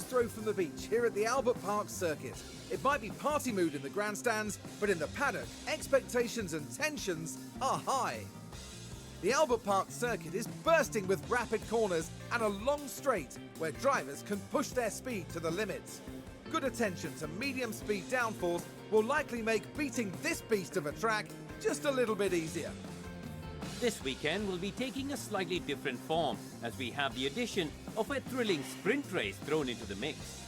throw from the beach here at the Albert Park circuit. It might be party mood in the grandstands, but in the paddock, expectations and tensions are high. The Albert Park circuit is bursting with rapid corners and a long straight where drivers can push their speed to the limits. Good attention to medium speed downforce will likely make beating this beast of a track just a little bit easier. This weekend will be taking a slightly different form as we have the addition of a thrilling sprint race thrown into the mix.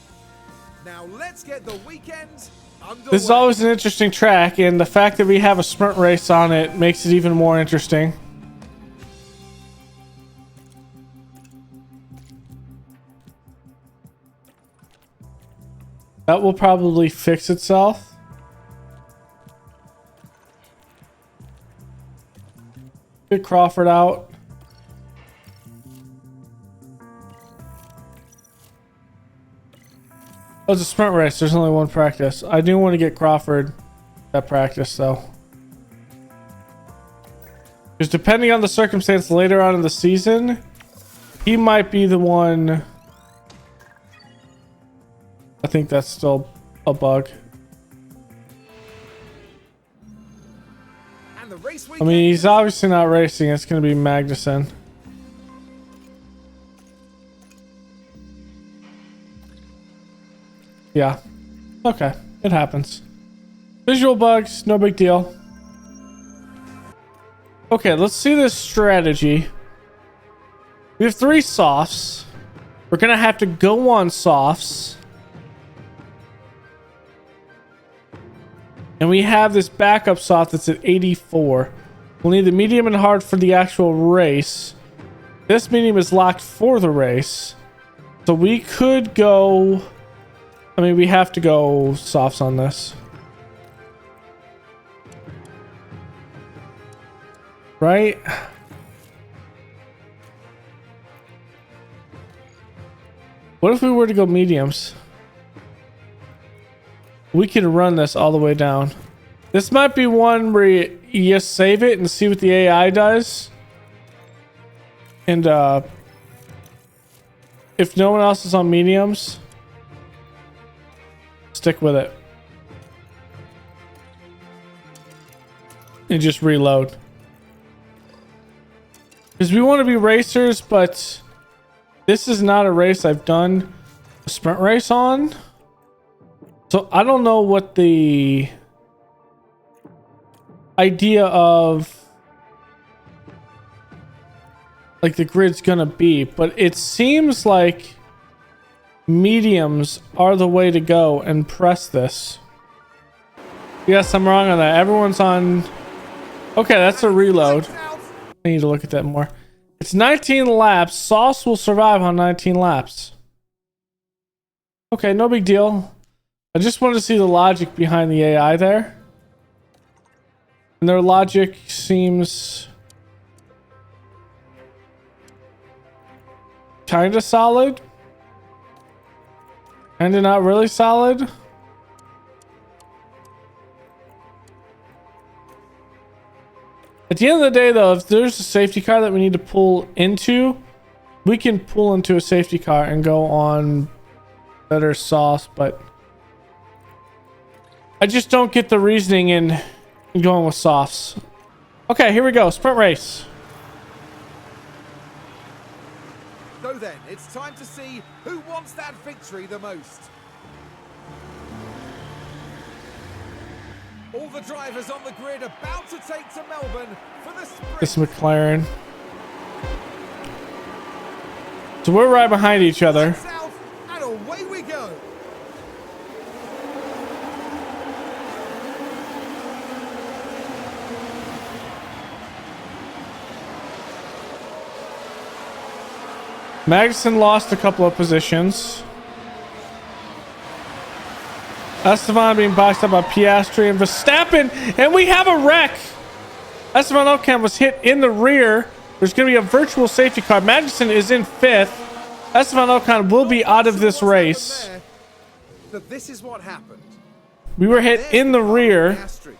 Now let's get the weekend underway. This is always an interesting track, and the fact that we have a sprint race on it makes it even more interesting. That will probably fix itself. Get Crawford out. Oh, it's a sprint race. There's only one practice. I do want to get Crawford that practice, though. Because depending on the circumstance later on in the season, he might be the one. I think that's still a bug. I mean, he's obviously not racing. It's going to be Magnussen. Yeah. Okay. It happens. Visual bugs. No big deal. Okay. Let's see this strategy. We have 3 softs. We're going to have to go on softs. And we have this backup soft that's at 84. We'll need the medium and hard for the actual race. This medium is locked for the race. So we could go... I mean, we have to go softs on this. Right? What if we were to go mediums? We could run this all the way down. This might be one where you just save it and see what the AI does. And if no one else is on mediums, stick with it. And just reload. Because we want to be racers, but this is not a race I've done a sprint race on. So I don't know what the idea of like the grid's gonna be, but it seems like mediums are the way to go and press this. Yes, I'm wrong on that. Everyone's on. Okay, that's a reload. I need to look at that more. It's 19 laps. Sauce will survive on 19 laps. Okay, no big deal. I just wanted to see the logic behind the AI there. And their logic seems kind of solid. Kind of not really solid. At the end of the day, though, if there's a safety car that we need to pull into, we can pull into a safety car and go on better sauce, but I just don't get the reasoning in going with softs. Okay, here we go. Sprint race. So then, it's time to see who wants that victory the most. All the drivers on the grid about to take to Melbourne for the sprint. This McLaren. So we're right behind each other. South, and away we go. Magnussen lost a couple of positions. Esteban being boxed up by Piastri and Verstappen, and we have a wreck. Esteban Ocon was hit in the rear. There's going to be a virtual safety car. Magnussen is in 5th. Esteban Ocon will be out of this race. But this is what happened. We were hit in the rear. Cutting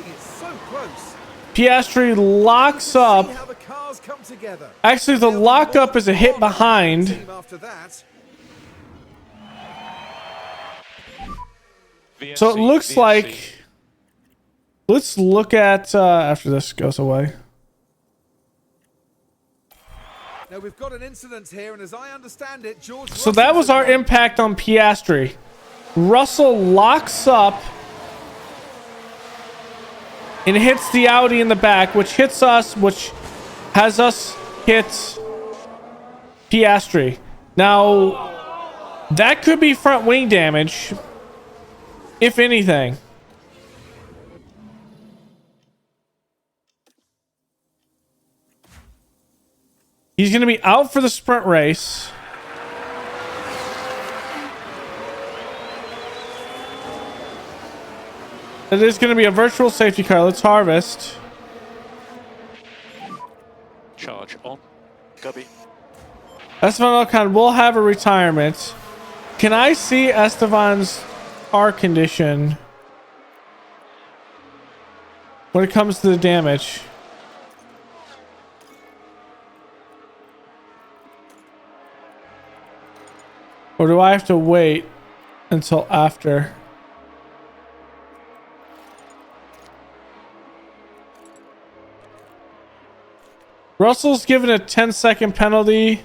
it so close. Piastri locks up. See how the cars come together. Actually, the lockup is a hit behind. After that. So it looks like, let's look at after this goes away. Now we've got an incident here, and as I understand it, George. So that was our impact on Piastri. Russell locks up and hits the Audi in the back, which hits us, which has us hit Piastri. Now, that could be front wing damage, if anything. He's going to be out for the sprint race. It is going to be a virtual safety car. Let's harvest. Charge on. Copy. Esteban Ocon will have a retirement. Can I see Esteban's car condition when it comes to the damage? Or do I have to wait until after? Russell's given a 10-second penalty.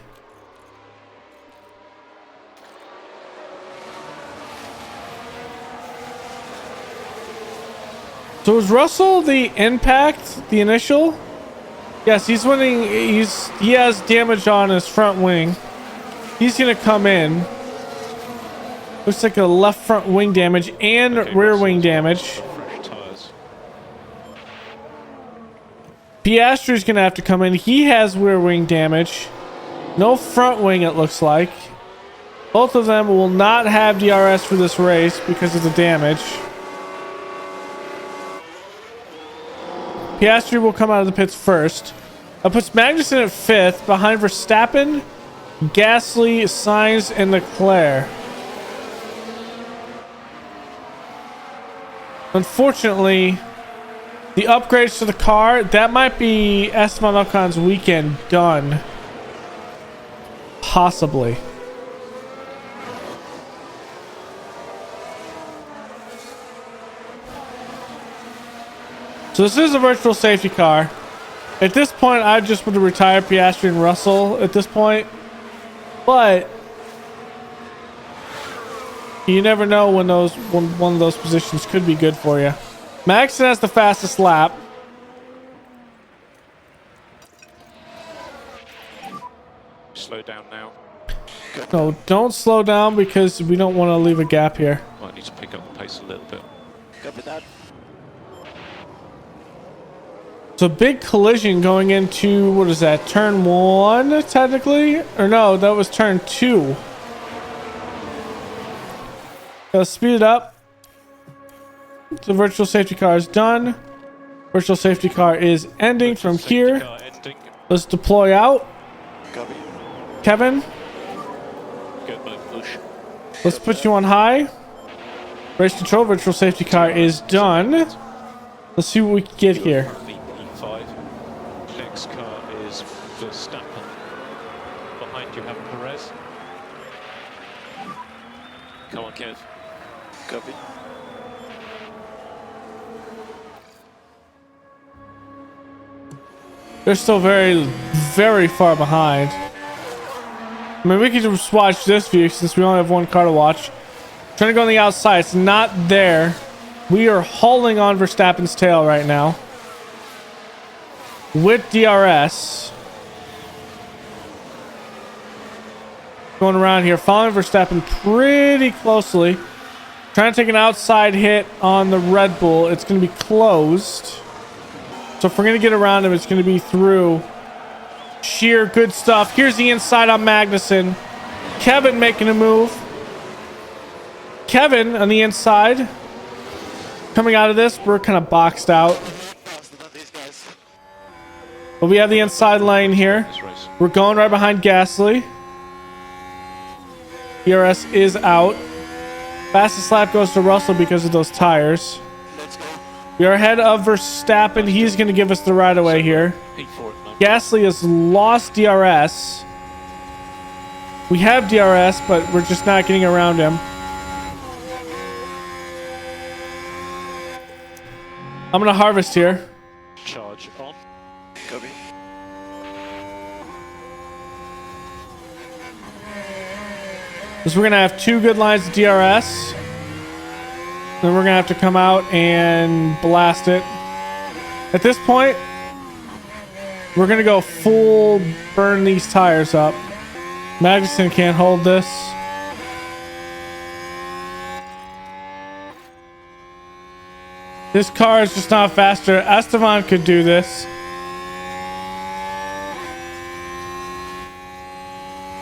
So is Russell the impact, the initial? Yes, he's winning. He has damage on his front wing. He's gonna come in. Looks like a left front wing damage and rear wing damage. Fresh tires. Piastri's gonna have to come in. He has rear wing damage. No front wing, it looks like. Both of them will not have DRS for this race because of the damage. Piastri will come out of the pits first. That puts Magnussen at 5th, behind Verstappen, Gasly, Sainz, and Leclerc. Unfortunately, the upgrades to the car, that might be Esteban Ocon's weekend done. Possibly. So this is a virtual safety car. At this point, I just would retire Piastri and Russell at this point. But you never know when one of those positions could be good for you. Maxon has the fastest lap. Slow down now. No, don't slow down because we don't want to leave a gap here. Might need to pick up the pace a little bit. Copy that. So big collision going into, what is that, turn 1 technically? Or no, that was turn 2. Let's speed it up. The virtual safety car is done. Virtual safety car is ending from here. Let's deploy out. Copy. Kevin, Good move, push. let's put you on high. Race control, virtual safety car is done. Let's see what we can get here. VP5. Next car is Verstappen. Behind you have Perez. Come on, Kev. Copy. They're still very, very far behind. I mean, we could just watch this view since we only have one car to watch. Trying to go on the outside. It's not there. We are hauling on Verstappen's tail right now. With DRS. Going around here. Following Verstappen pretty closely. Trying to take an outside hit on the Red Bull. It's going to be closed. So if we're going to get around him, it's going to be through sheer good stuff. Here's the inside on Magnussen. Kevin making a move. Kevin on the inside. Coming out of this, we're kind of boxed out. But we have the inside lane here. We're going right behind Gasly. DRS is out. Fastest lap goes to Russell because of those tires. We are ahead of Verstappen. He's going to give us the right away here. Gasly has lost DRS. We have DRS, but we're just not getting around him. I'm gonna harvest here. Charge on. Copy. Because we're gonna have 2 good lines of DRS. Then we're gonna have to come out and blast it. At this point, we're gonna go full burn these tires up. Magnussen can't hold this. This car is just not faster. Esteban could do this.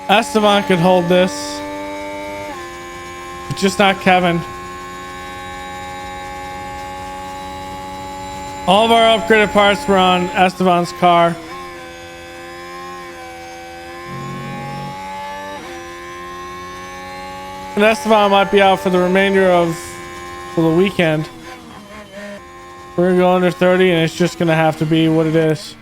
Esteban could hold this. But just not Kevin. All of our upgraded parts were on Esteban's car. And Esteban might be out for the remainder of the weekend. We're gonna go under 30 and it's just gonna have to be what it is.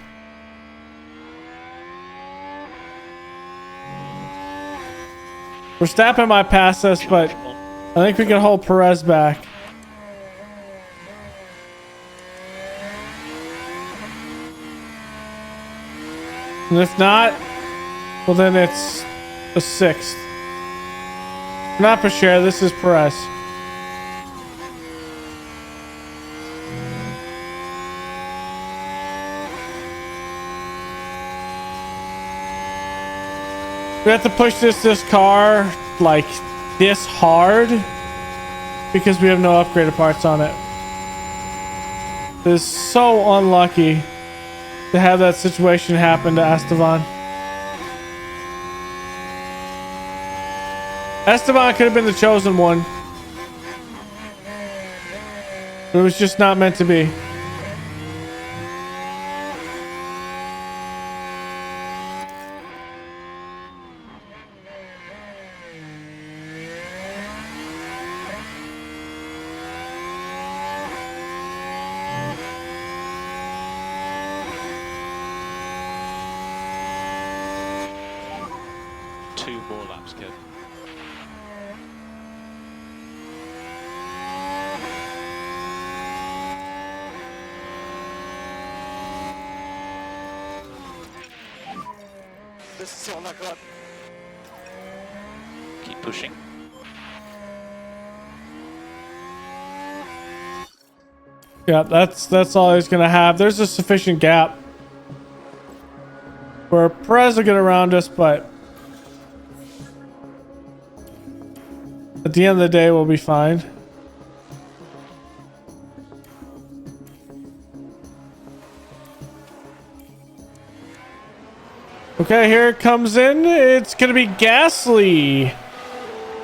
Verstappen might pass us, but I think we can hold Perez back. And if not, well then it's a 6th. Not for sure, this is Perez. We have to push this car like this hard because we have no upgraded parts on it. It's so unlucky to have that situation happen to Esteban. Esteban could have been the chosen one. But it was just not meant to be. Two more laps, Kev. This is all I got. Keep pushing. Yeah, that's all he's gonna have. There's a sufficient gap where Perez will get around us, but at the end of the day, we'll be fine. Okay, here it comes in. It's gonna be Gasly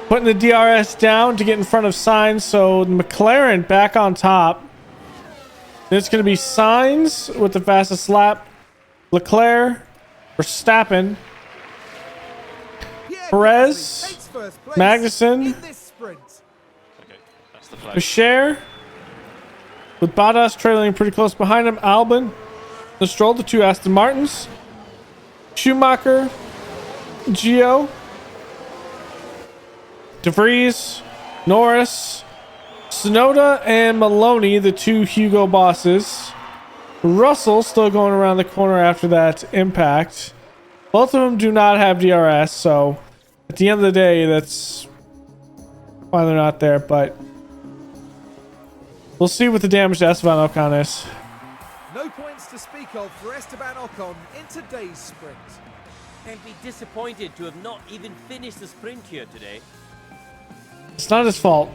putting the DRS down to get in front of Sainz. So McLaren back on top. It's going to be Sainz with the fastest lap. Leclerc, Verstappen, Pierre Perez, Gasly takes first place Magnussen, in this sprint. Okay, that's the flag. Bashir, with Bottas trailing pretty close behind him. Albon, the Stroll, the 2 Aston Martins, Schumacher, Gio, De Vries, Norris, Tsunoda, and Maloney, the 2 Hugo bosses. Russell still going around the corner after that impact. Both of them do not have DRS, so at the end of the day, that's why they're not there, but we'll see what the damage to Esteban Ocon is. No points to speak of for Esteban Ocon in today's sprint. They'll be disappointed to have not even finished the sprint here today. It's not his fault.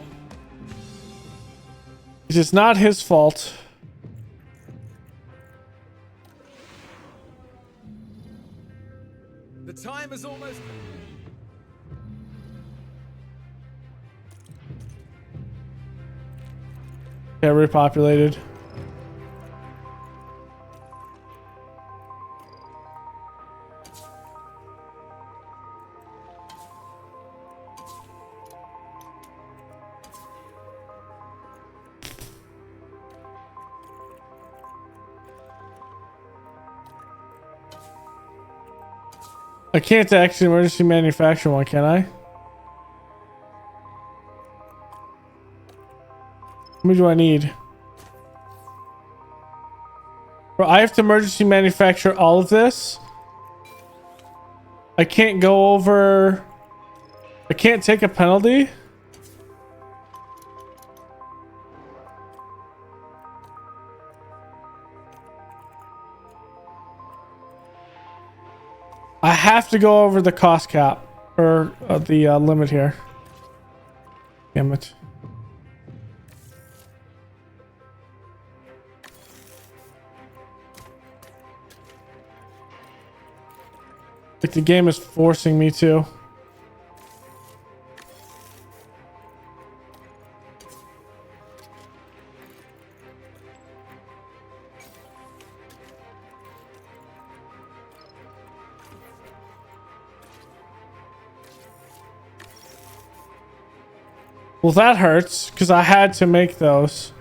It is not his fault. The time is almost... Yeah, repopulated. I can't actually emergency manufacture one, can I? How many do I need? Bro, I have to emergency manufacture all of this. I can't go over. I can't take a penalty. I have to go over the cost cap or the limit here. Damn it. Like the game is forcing me to. Well, that hurts because I had to make those.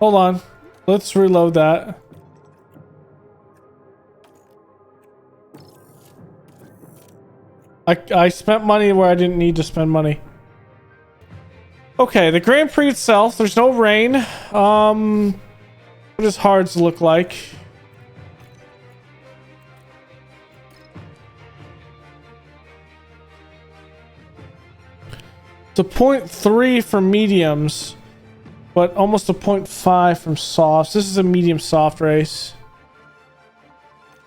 Hold on. Let's reload that. I spent money where I didn't need to spend money. Okay, the Grand Prix itself, there's no rain. What does hards look like? It's a 0.3 for mediums, but almost a 0.5 from softs. This is a medium soft race.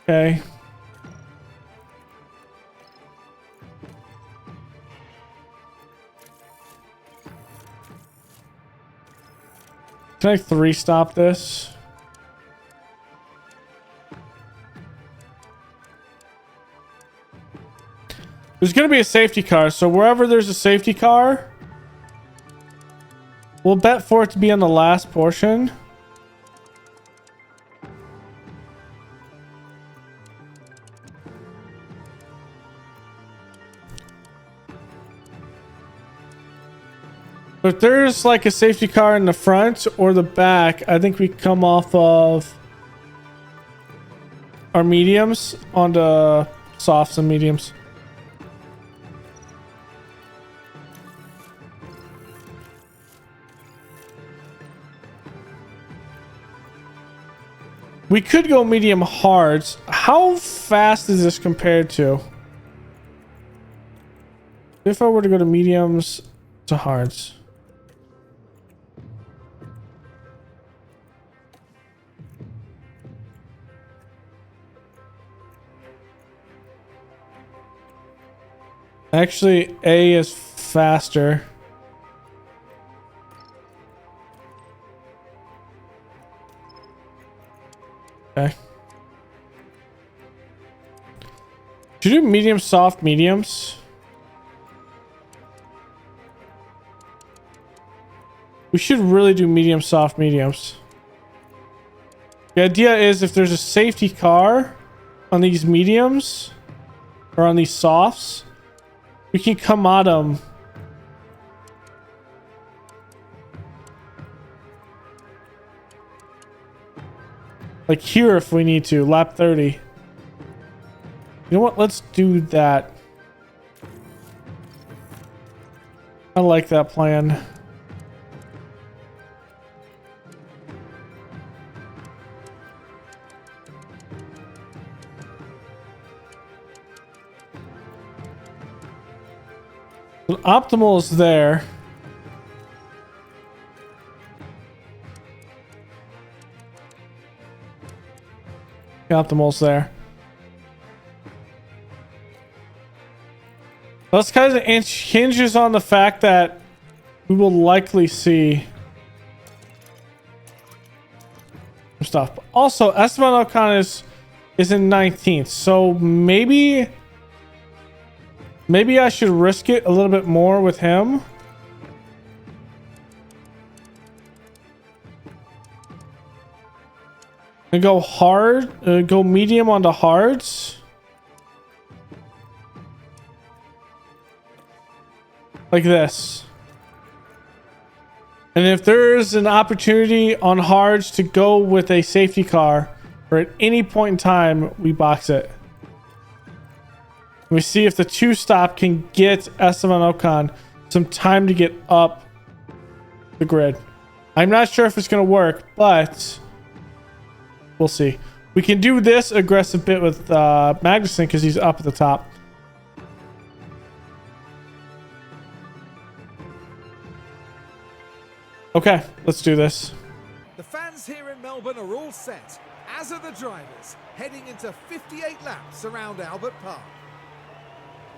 Okay. Can I 3-stop this? There's going to be a safety car, so wherever there's a safety car, we'll bet for it to be on the last portion. But if there's like a safety car in the front or the back, I think we come off of our mediums onto softs and mediums. We could go medium hards. How fast is this compared to? If I were to go to mediums to hards. Actually, A is faster. Okay. Should you do medium, soft, mediums? We should really do medium, soft, mediums. The idea is if there's a safety car on these mediums or on these softs, we can come at them. Like here if we need to, lap 30. You know what? Let's do that. I like that plan. So optimal is there. Optimal's there. That's kind of hinges on the fact that we will likely see some stuff. Also, Esteban Ocon is in 19th, so maybe I should risk it a little bit more with him. And go hard, go medium onto hards. Like this. And if there's an opportunity on hards to go with a safety car, or at any point in time, we box it. We see if the 2-stop can get Esteban Ocon some time to get up the grid. I'm not sure if it's going to work, but we'll see. We can do this aggressive bit with Magnussen because he's up at the top. Okay, let's do this. The fans here in Melbourne are all set, as are the drivers, heading into 58 laps around Albert Park.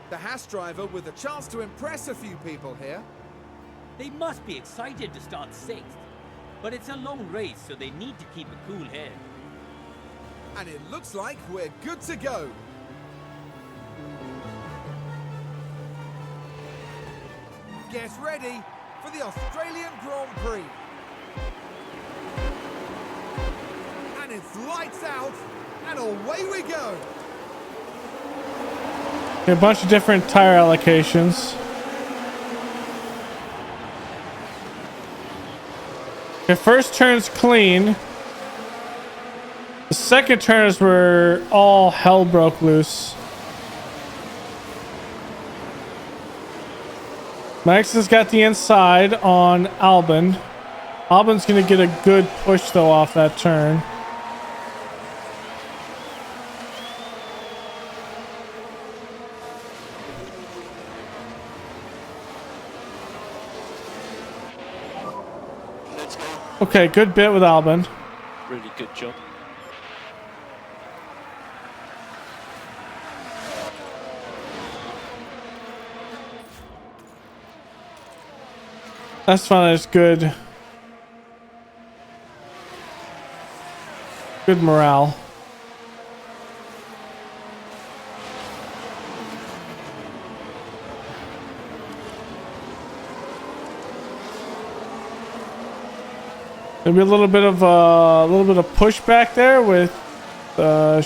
The Haas driver with a chance to impress a few people here. They must be excited to start 6th, but it's a long race, so they need to keep a cool head. And it looks like we're good to go. Get ready for the Australian Grand Prix. And it's lights out, and away we go. A bunch of different tire allocations. Okay, first turn's clean. The second turn is where all hell broke loose. Max has got the inside on Albon. Albon's going to get a good push, though, off that turn. Let's go. Okay, good bit with Albon. Really good job. That's fine. It's good. Good morale. Maybe a little bit of pushback there with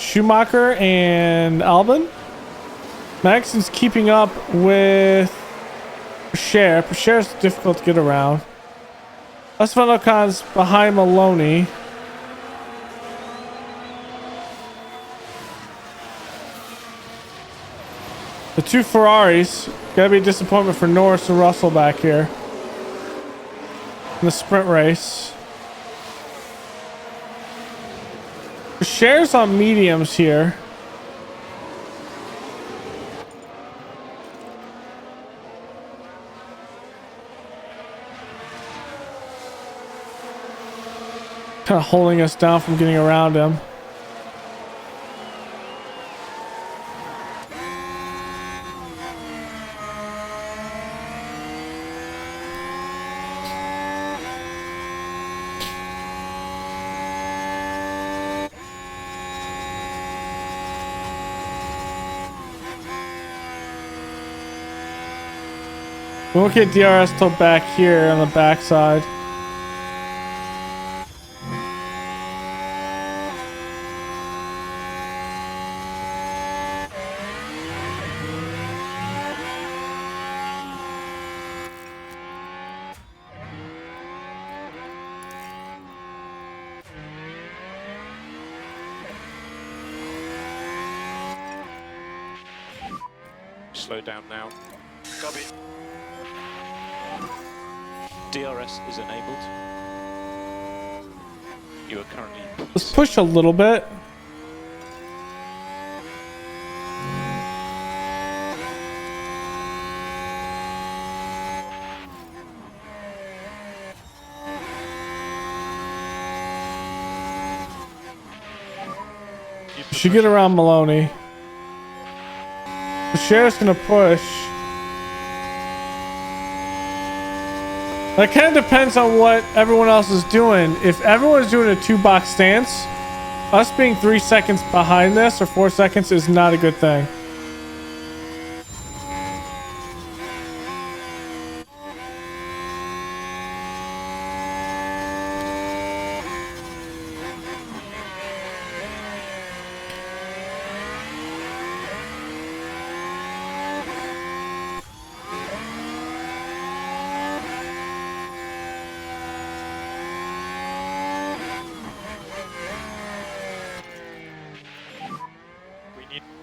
Schumacher and Albon. Maxon's keeping up with Cher. Cher's difficult to get around. Esteban Ocon's behind Maloney. The two Ferraris. Gotta be a disappointment for Norris and Russell back here in the sprint race. Cher's on mediums here. Kind of holding us down from getting around him. We won't get DRS till back here on the backside. Slow down now. Copy. DRS is enabled. You are currently... Let's push a little bit. Should get around Maloney. The Cher's gonna push. That kind of depends on what everyone else is doing. If everyone's doing a 2-box stance, us being 3 seconds behind this or 4 seconds is not a good thing.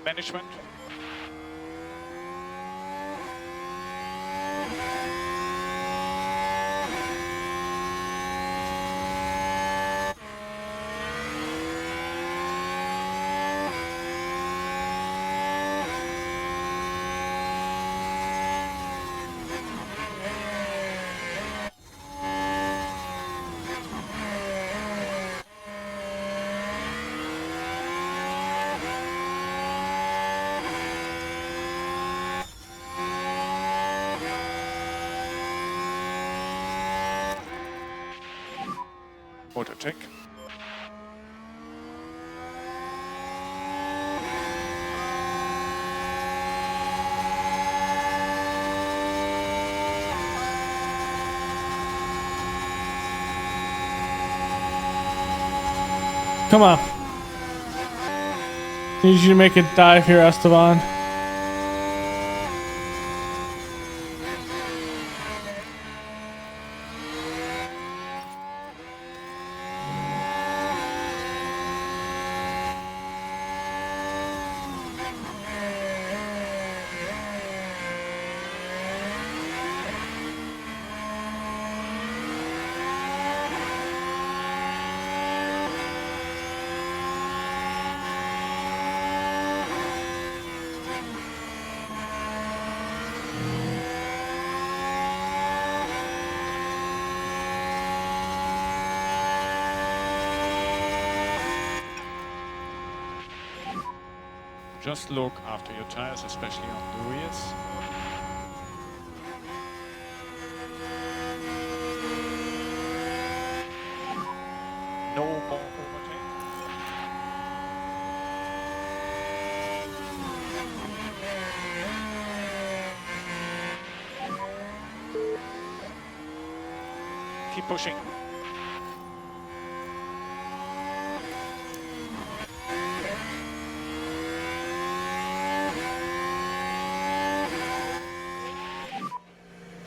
Management. Auto check. Come on. Need you to make a dive here, Esteban. Just look after your tires, especially on the rears. No more overtake. Keep pushing.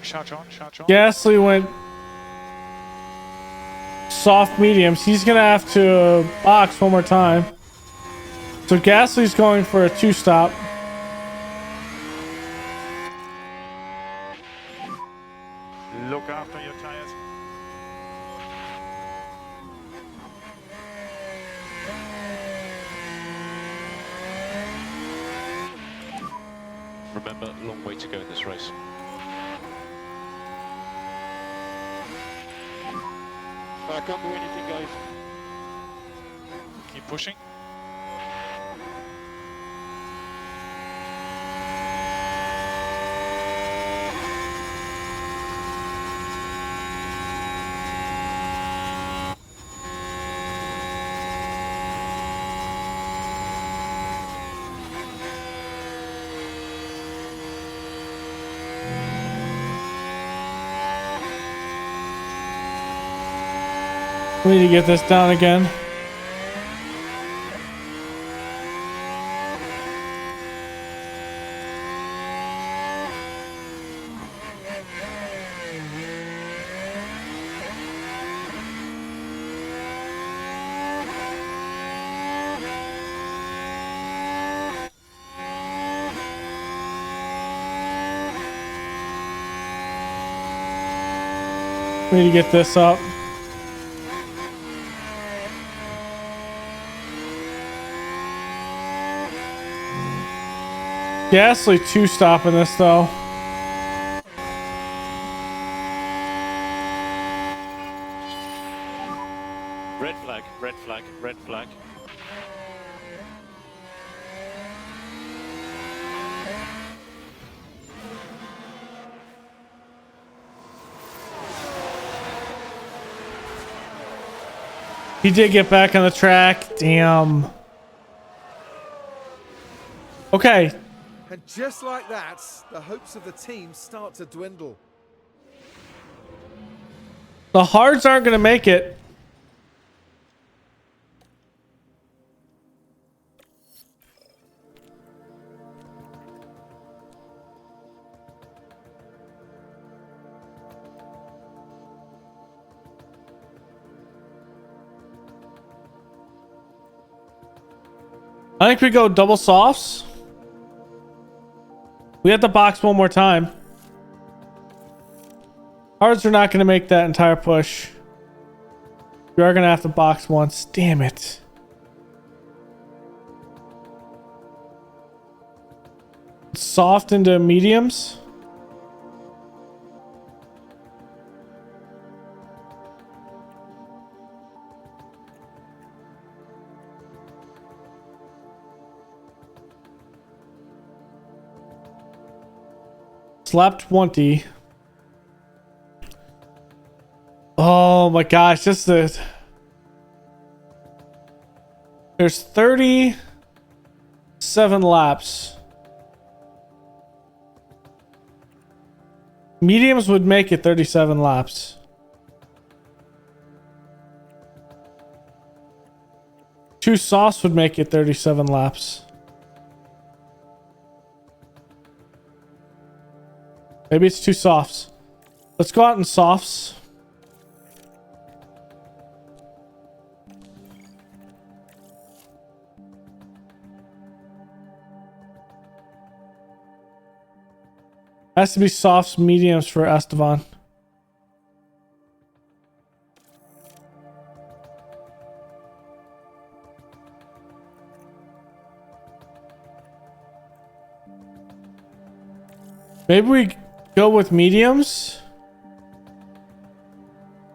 Charge on, charge on. Gasly went soft mediums. He's gonna have to box one more time. So Gasly's going for a 2-stop. Look after your tires. Remember, long way to go in this race. I can't do anything, guys. Keep pushing. We need to get this down again. We need to get this up. Gasly 2-stopping this though. Red flag, red flag, red flag. He did get back on the track. Damn. Okay. And just like that, the hopes of the team start to dwindle. The hards aren't going to make it. I think we go double softs. We have to box one more time. Hards are not going to make that entire push. We are going to have to box once. Damn it. Soft into mediums. Slap 20. Oh my gosh, just the There's 37 laps. Mediums would make it 37 laps. Two softs would make it 37 laps. Maybe it's two softs. Let's go out in softs. Has to be softs, mediums for Esteban. Maybe we go with mediums.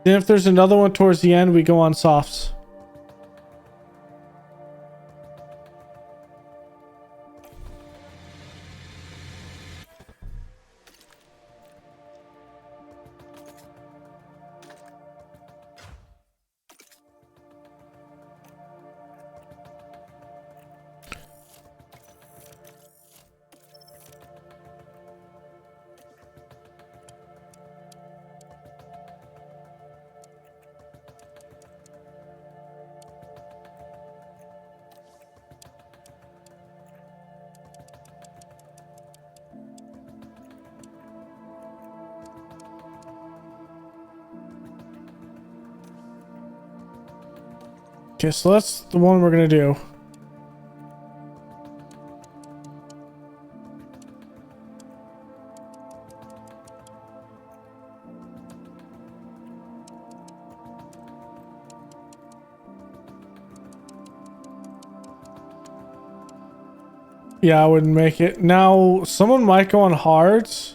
Then if there's another one towards the end, we go on softs. Okay, so that's the one we're gonna do. Yeah, I wouldn't make it. Now, someone might go on hards.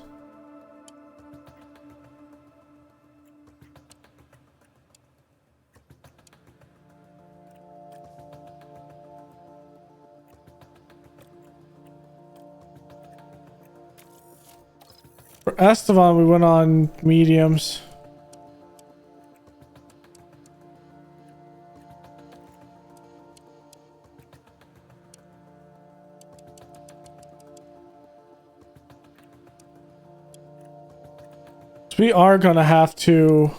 For Esteban, we went on mediums. So we are gonna have to...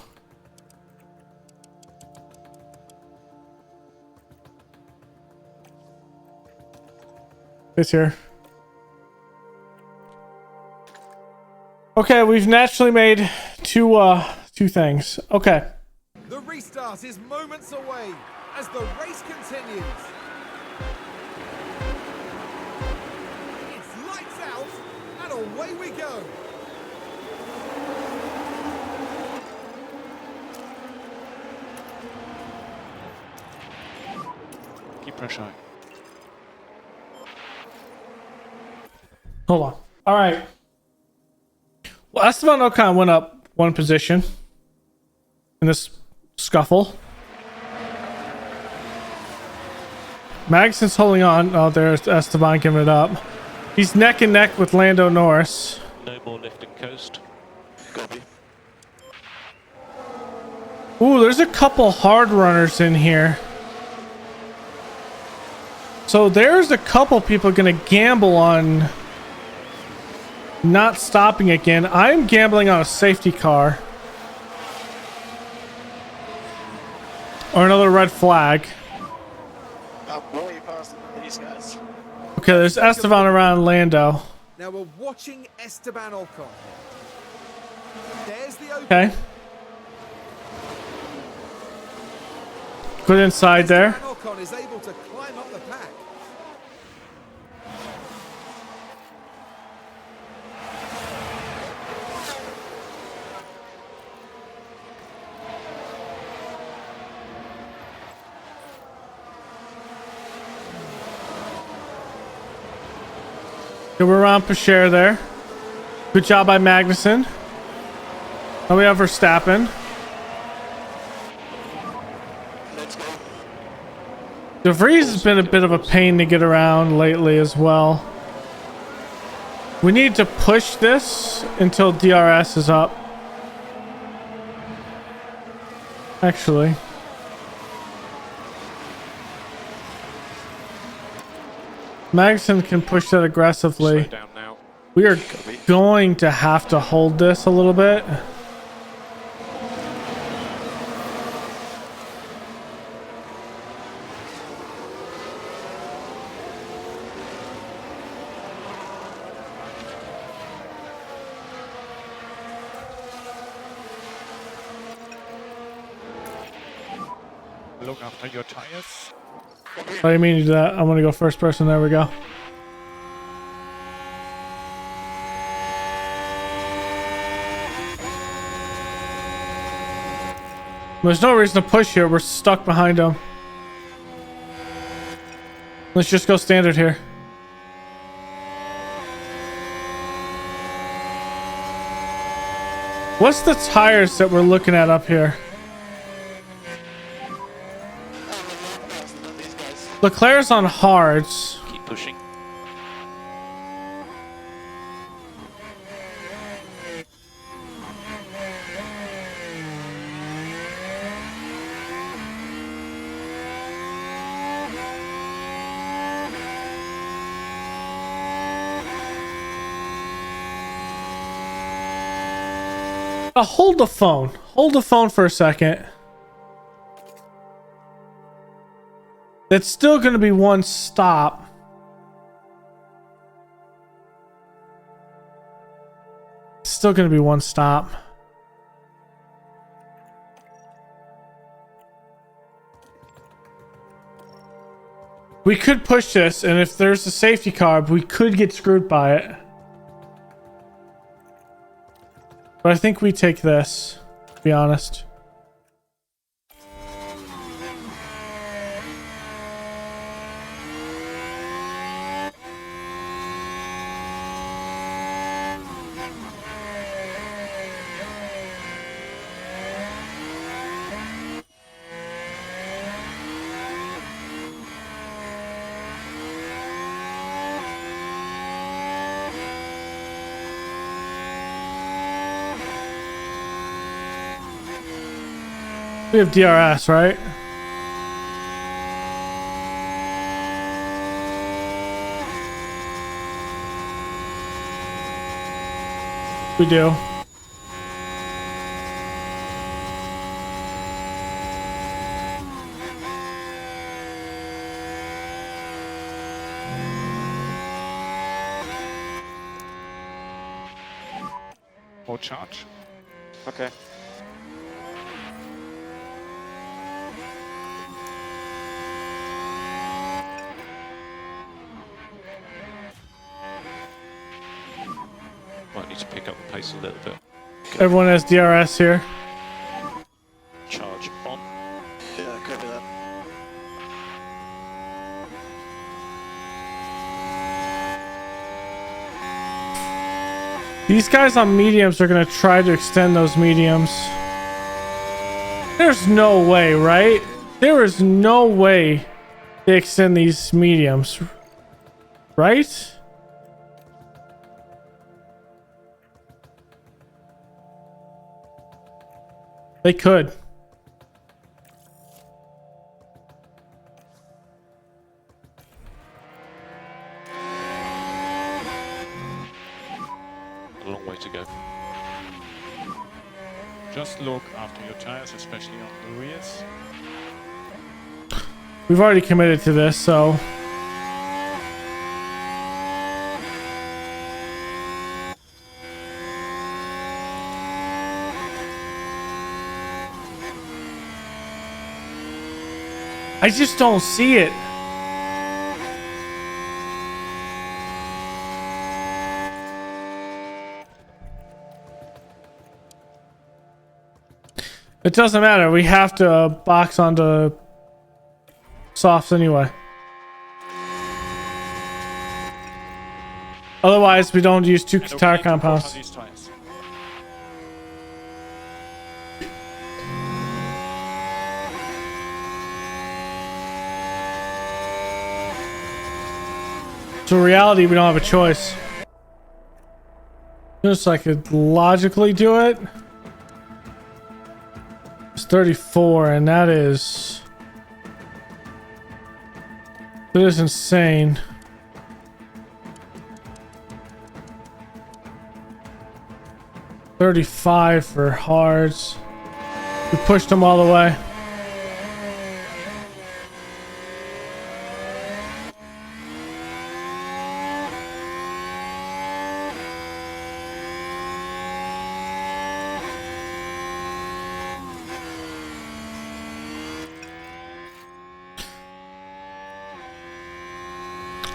It's here. Okay, we've naturally made two things. Okay. The restart is moments away as the race continues. It's lights out and away we go. Keep pressure. Hold on. All right. Well, Esteban Ocon went up one position in this scuffle. Magson's holding on. Oh, there's Esteban giving it up. He's neck and neck with Lando Norris. No more lifting coast. Copy. Ooh, there's a couple hard runners in here. So there's a couple people gonna gamble on not stopping again. I'm gambling on a safety car. Or another red flag. I'm way past these guys. Okay, there's Esteban around Lando. Now we're watching Esteban Ocon. There's the open. Okay. Good inside there. Esteban Ocon is able to climb up the pack. Okay, we're around Pacher there. Good job by Magnussen. Now we have Verstappen. Let's go. De Vries has been a bit of a pain to get around lately as well. We need to push this until DRS is up. Actually. Magnuson can push that aggressively. Slow down now. We are Copy. going to have to hold this a little bit. Look after your tires. What do you mean you do that? I'm gonna go first person. There we go. There's no reason to push here. We're stuck behind him. Let's just go standard here. What's the tires that we're looking at up here? These guys. Leclerc's on hards. Keep pushing. Hold the phone. Hold the phone for a second. That's still going to be one stop. It's still going to be one stop. We could push this, and if there's a safety car, we could get screwed by it. But I think we take this, to be honest. We have DRS, right? We do. More charge. Okay. Might need to pick up the pace a little bit. Everyone has DRS here. Charge on. Yeah, copy that. These guys on mediums are going to try to extend those mediums. There's no way, right? There is no way they extend these mediums. Right? They could. A long way to go. Just look after your tires, especially on the rears. We've already committed to this, so... I just don't see it. It doesn't matter. We have to box onto softs anyway. Otherwise, we don't use two And okay, tire keep working on compounds. these tires. So in reality, we don't have a choice. Just so I could logically do it. It's 34, and that is insane. 35 for hards. We pushed them all the way.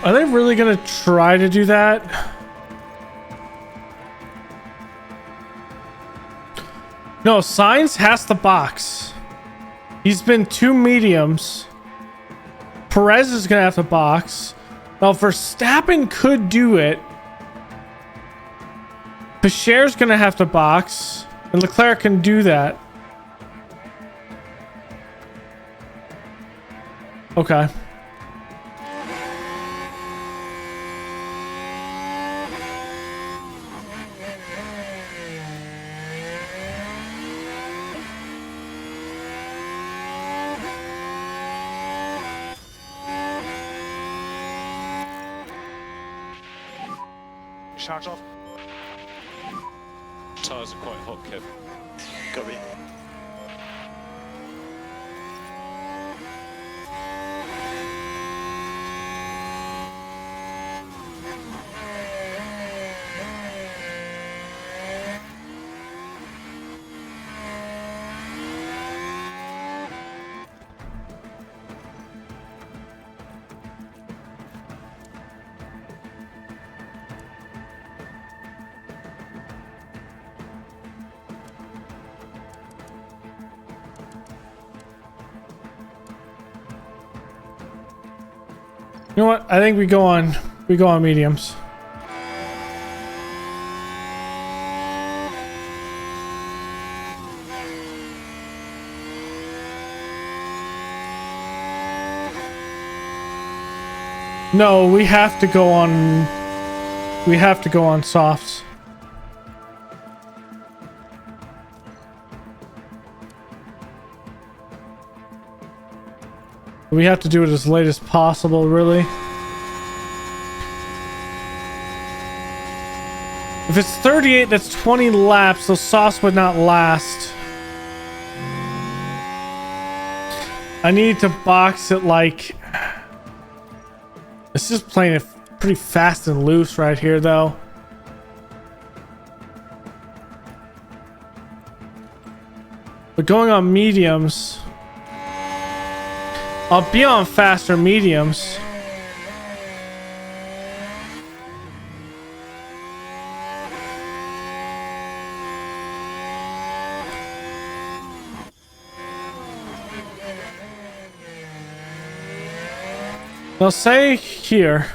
Are they really gonna try to do that? No, Sainz has the box. He's been 2 mediums. Perez is gonna have the box. Now Verstappen could do it. Picher's gonna have to box. And Leclerc can do that. Okay. Charge off. Tires are quite hot, Kev. Copy. You know what? I think we go on mediums. No, we have to go on softs. We have to do it as late as possible, really. If it's 38, that's 20 laps, so sauce would not last. I need to box it like... It's just playing it pretty fast and loose right here, though. But going on mediums... I'll be on faster mediums. Now say here.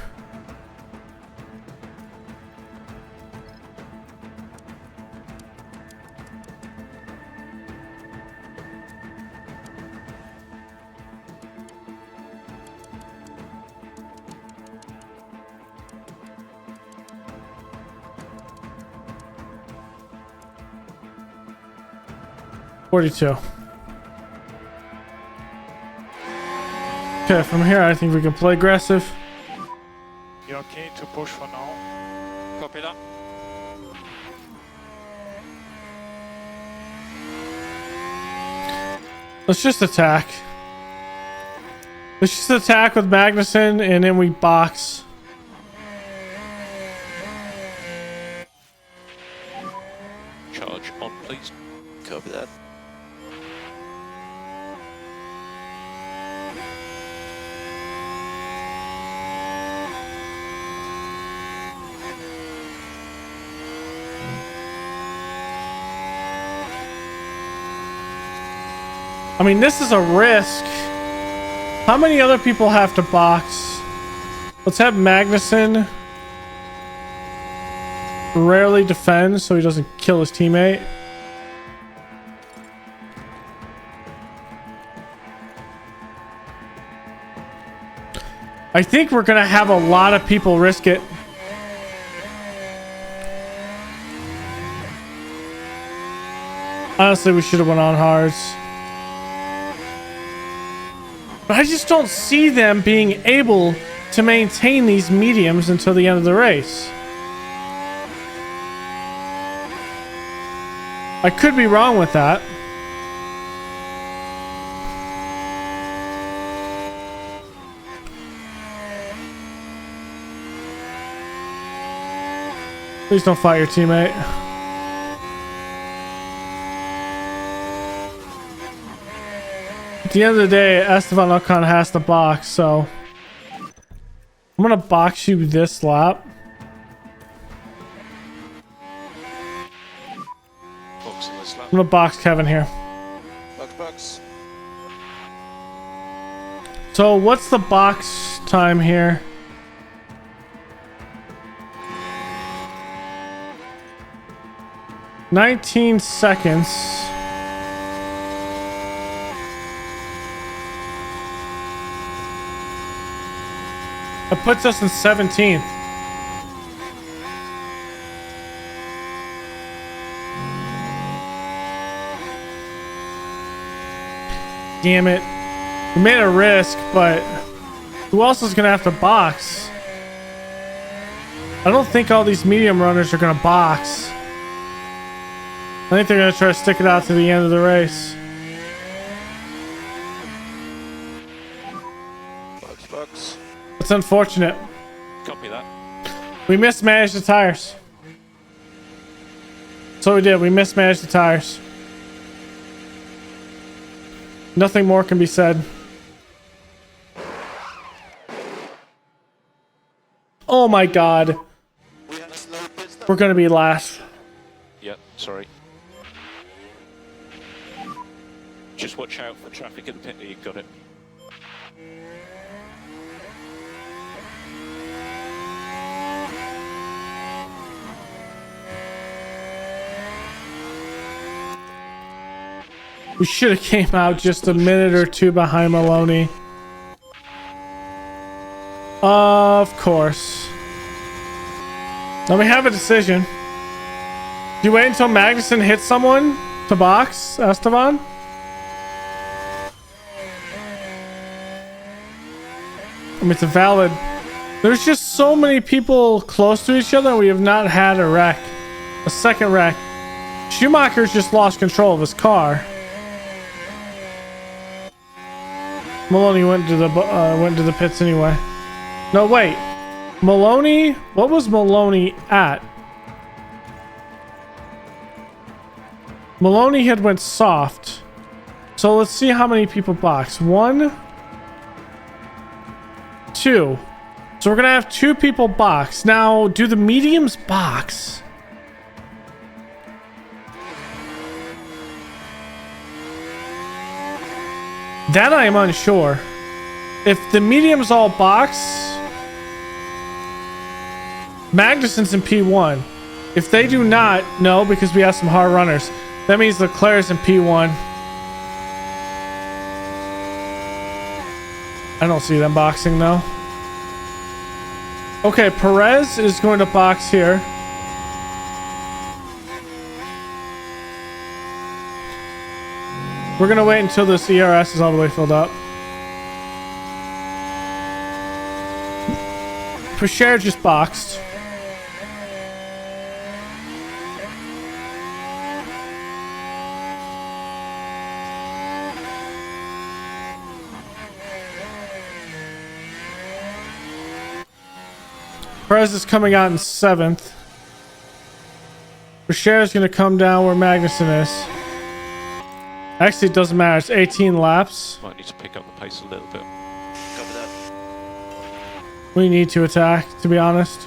$42. Okay, from here I think we can play aggressive. You okay to push for now? Copy that. Let's just attack. Let's just attack with Magnussen and then we box. Charge on, please. Copy that. I mean, this is a risk. How many other people have to box? Let's have Magnussen rarely defend so he doesn't kill his teammate. I think we're gonna have a lot of people risk it. Honestly, we should have went on hards. But I just don't see them being able to maintain these mediums until the end of the race. I could be wrong with that. Please don't fight your teammate. At the end of the day, Esteban Ocon has to box, so I'm gonna box you this lap. Boxing this lap. I'm gonna box Kevin here. Box. So what's the box time here? "19 seconds. That puts us in 17th. Damn it. We made a risk, but who else is gonna have to box? I don't think all these medium runners are gonna box. I think they're gonna try to stick it out to the end of the race. Box. It's unfortunate. Copy that. We mismanaged the tires. That's what we did. We mismanaged the tires. Nothing more can be said. Oh my god. We had a slow pit stop. We're gonna be last. Yep, sorry. Just watch out for traffic in the pit. You got it. We should have came out just a minute or two behind Maloney. Of course. Now we have a decision. Do you wait until Magnussen hits someone to box Esteban? I mean, it's a valid... There's just so many people close to each other and we have not had a wreck. A second wreck. Schumacher's just lost control of his car. Maloney went to the pits anyway. No, wait. Maloney? What was Maloney at? Maloney had went soft. So let's see how many people box. 1, 2. So we're gonna have 2 people box. Now, do the mediums box? That I am unsure. If the mediums all box, Magnussen's in P1. If they do not, no, because we have some hard runners. That means Leclerc's in P1. I don't see them boxing though. Okay, Perez is going to box here. We're gonna wait until this ERS is all the way filled up. Pusher just boxed. Perez is coming out in 7th. Pusher is gonna come down where Magnussen is. Actually, it doesn't matter. It's 18 laps. Might need to pick up the pace a little bit. Copy that. We need to attack, to be honest.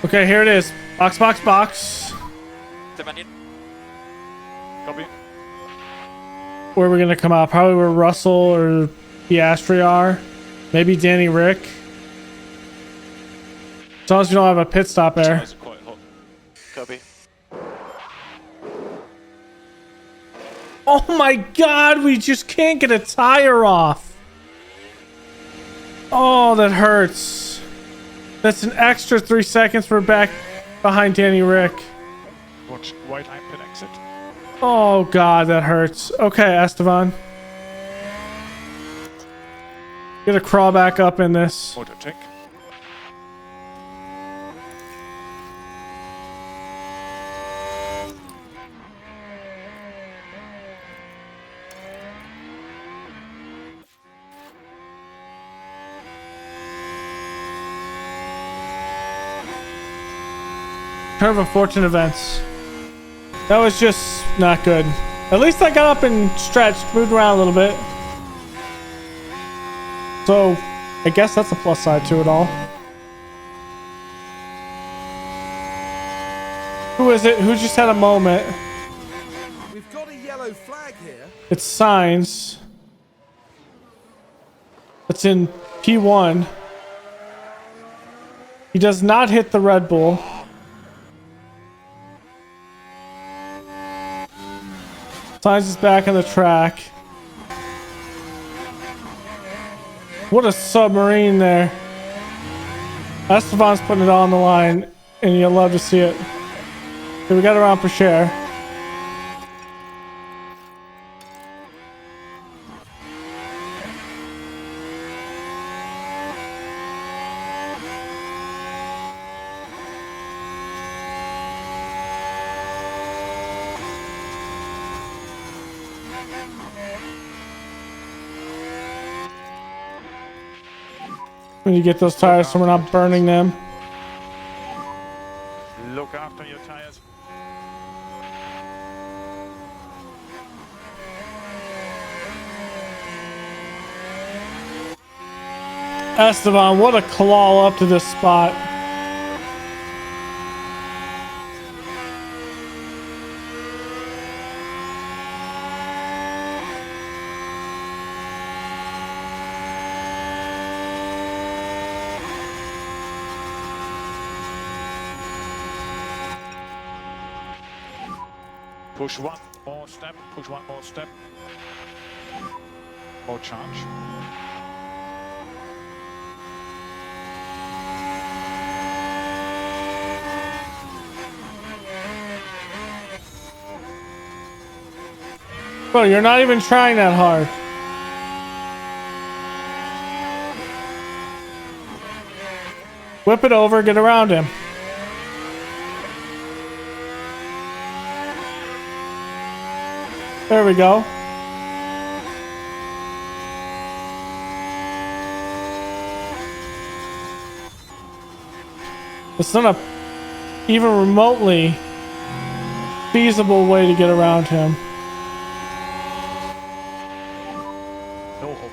Okay, here it is. Box, box, box. Copy. Where are we going to come out? Probably where Russell or Piastri are. Maybe Danny Rick. As long as we don't have a pit stop there. Tires are quite hot. Copy. Oh my god, we just can't get a tire off. Oh, that hurts. That's an extra 3 seconds. We're back behind Danny Rick. Watch white line pit exit. Oh god, that hurts. Okay, Esteban. Gonna crawl back up in this. Auto check. Turn of unfortunate events. That was just not good. At least I got up and stretched, moved around a little bit. So, I guess that's a plus side to it all. Who is it? Who just had a moment? We've got a yellow flag here. It's Signs. It's in P1. He does not hit the Red Bull. Signs is back on the track. What a submarine there. Esteban's putting it on the line, and you'll love to see it. Okay, we got around for share. When you get those tires so we're not burning them. Look after your tires. Esteban, what a claw up to this spot. Push one more step. Push one more step. More charge. Bro, you're not even trying that hard. Whip it over, get around him. There we go. It's not a even remotely feasible way to get around him. No hold.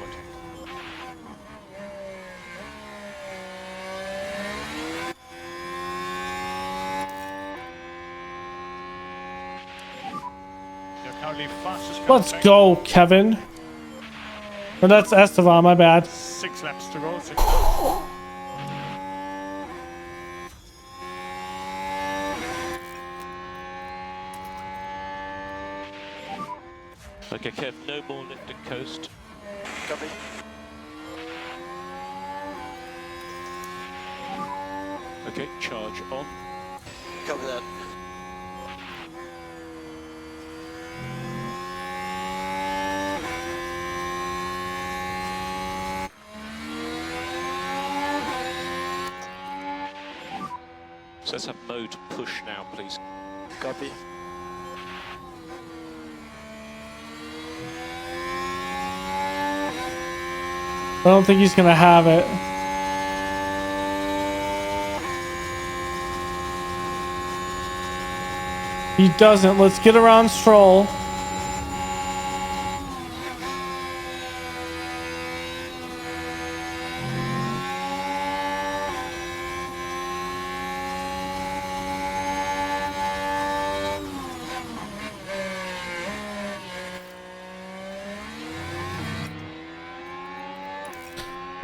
You're currently fastest car Let's tank. go, Kevin. Or that's Esteban, my bad. 6 laps to go. 6 laps. Okay, Kev, no more lift and coast. Copy. Okay, charge on. Copy that. So let's have mode push now, please. Copy. I don't think he's gonna have it. He doesn't. Let's get around Stroll.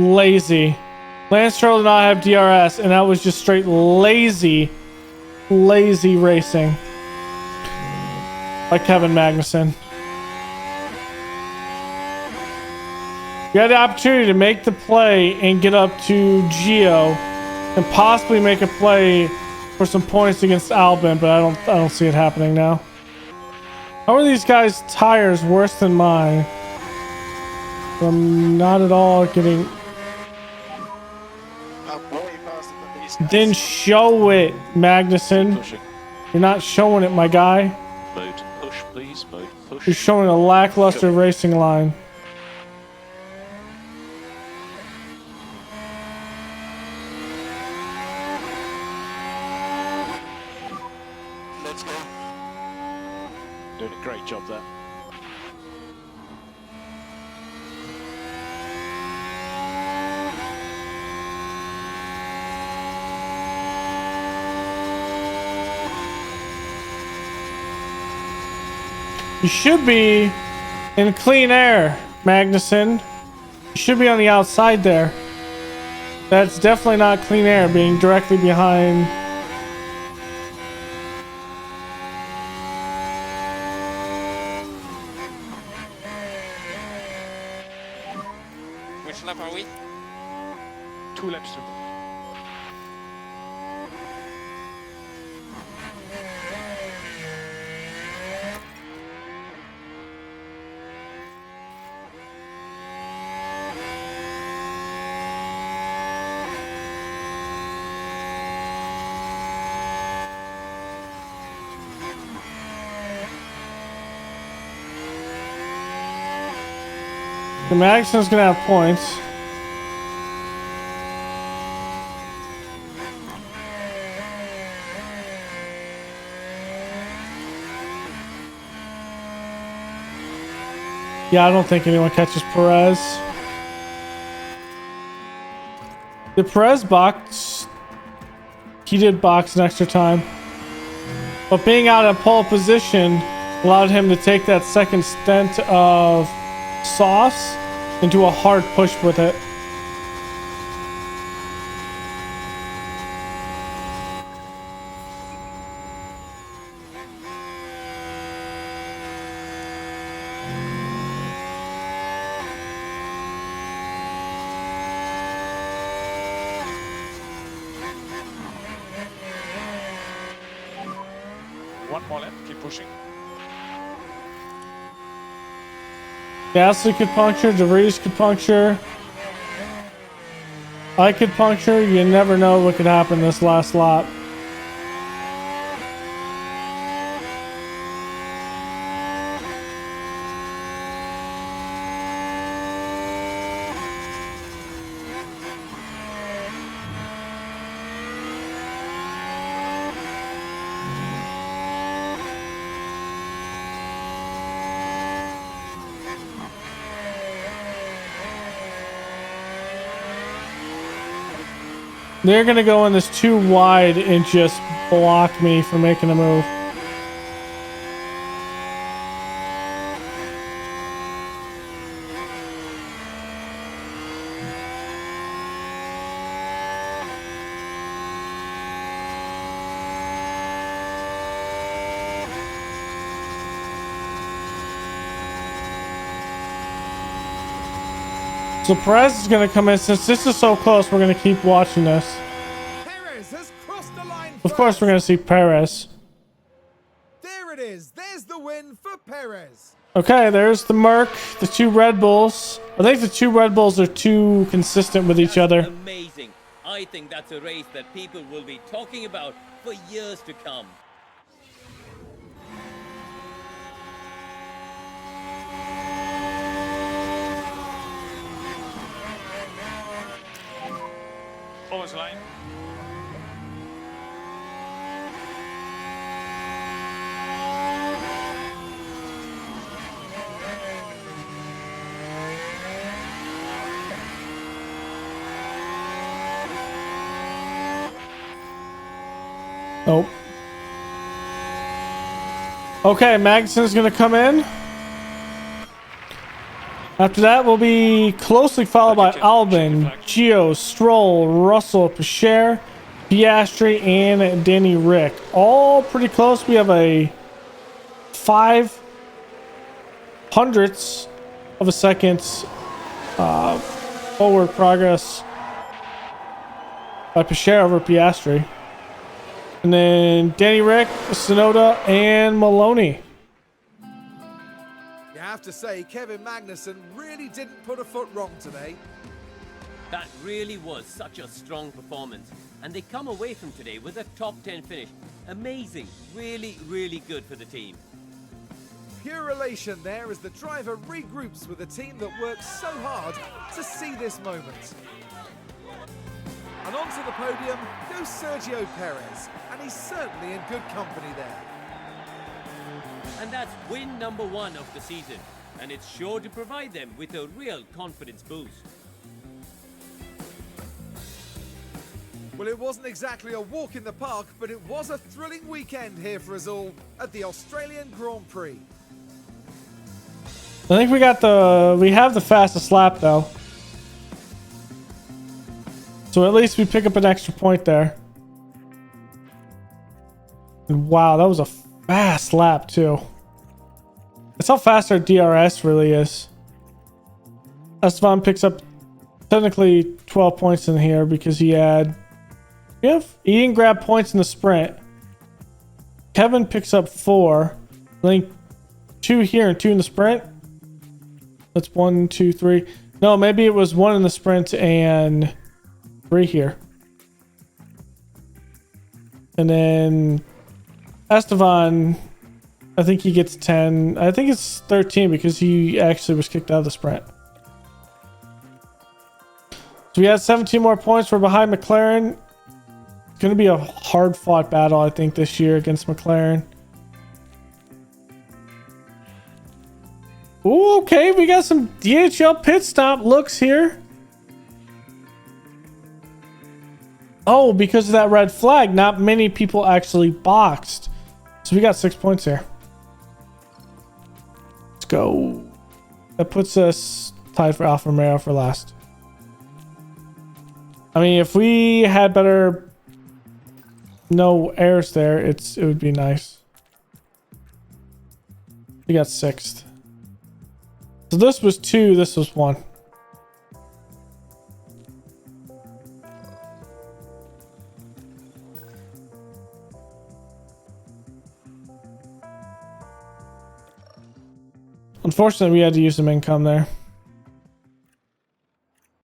Lazy. Lance Stroll did not have DRS, and that was just straight lazy racing by Kevin Magnussen. You had the opportunity to make the play and get up to Gio and possibly make a play for some points against Albon, but I don't see it happening now. How are these guys' tires worse than mine? I'm not at all getting. I'm way faster than these guys. Then show it, Magnussen. Pushing. You're not showing it, my guy. Mode push, please. Mode push. You're showing a lackluster racing line. Great job there. You should be in clean air, Magnussen. You should be on the outside there. That's definitely not clean air, being directly behind. Which lap are we? 2 laps to go. The Magson's gonna have points. Yeah, I don't think anyone catches Perez. Did Perez box? He did box an extra time. But being out in pole position allowed him to take that second stint of sauce into a hard push with it. One more lap, keep pushing. Gasly could puncture, DeVries could puncture. I could puncture. You never know what could happen this last lap. They're gonna go in this too wide and just block me from making a move. So Perez is going to come in. Since this is so close, we're going to keep watching this. Perez has crossed the line. Of course, we're going to see Perez. There it is. There's the win for Perez. Okay, there's the Merc, the two Red Bulls. I think the two Red Bulls are too consistent with each other. Amazing. I think that's a race that people will be talking about for years to come. Always line. Nope. Okay, Magnussen's gonna come in. After that, we'll be closely followed by Albon, Gio, Stroll, Russell, Pichert, Piastri, and Danny Rick. All pretty close. We have a 0.05 of a second forward progress by Pichert over Piastri. And then Danny Rick, Sonoda, and Maloney. You have to say, Kevin Magnussen really didn't put a foot wrong today. That really was such a strong performance. And they come away from today with a top 10 finish. Amazing. Really, really good for the team. Pure elation there as the driver regroups with a team that worked so hard to see this moment. And onto the podium goes Sergio Perez, and he's certainly in good company there. And that's win number 1 of the season. And it's sure to provide them with a real confidence boost. Well, it wasn't exactly a walk in the park, but it was a thrilling weekend here for us all at the Australian Grand Prix. I think we have the fastest lap though. So at least we pick up an extra point there. And wow, that was a fast lap too. That's how fast our DRS really is. Esteban picks up technically 12 points in here because he didn't grab points in the sprint. Kevin picks up 4. I think 2 here and 2 in the sprint. That's 1, 2, 3. No, maybe it was 1 in the sprint and 3 here. And then Esteban, I think he gets 10. I think it's 13 because he actually was kicked out of the sprint. So we had 17 more points. We're behind McLaren. It's going to be a hard fought battle, I think, this year against McLaren. Ooh, okay, we got some DHL pit stop looks here. Oh, because of that red flag, not many people actually boxed. So we got 6 points here. Let's go. That puts us tied for Alfa Romeo for last. I mean, if we had no errors there, it would be nice. We got 6th. So this was 2, this was 1. Unfortunately, we had to use some income there.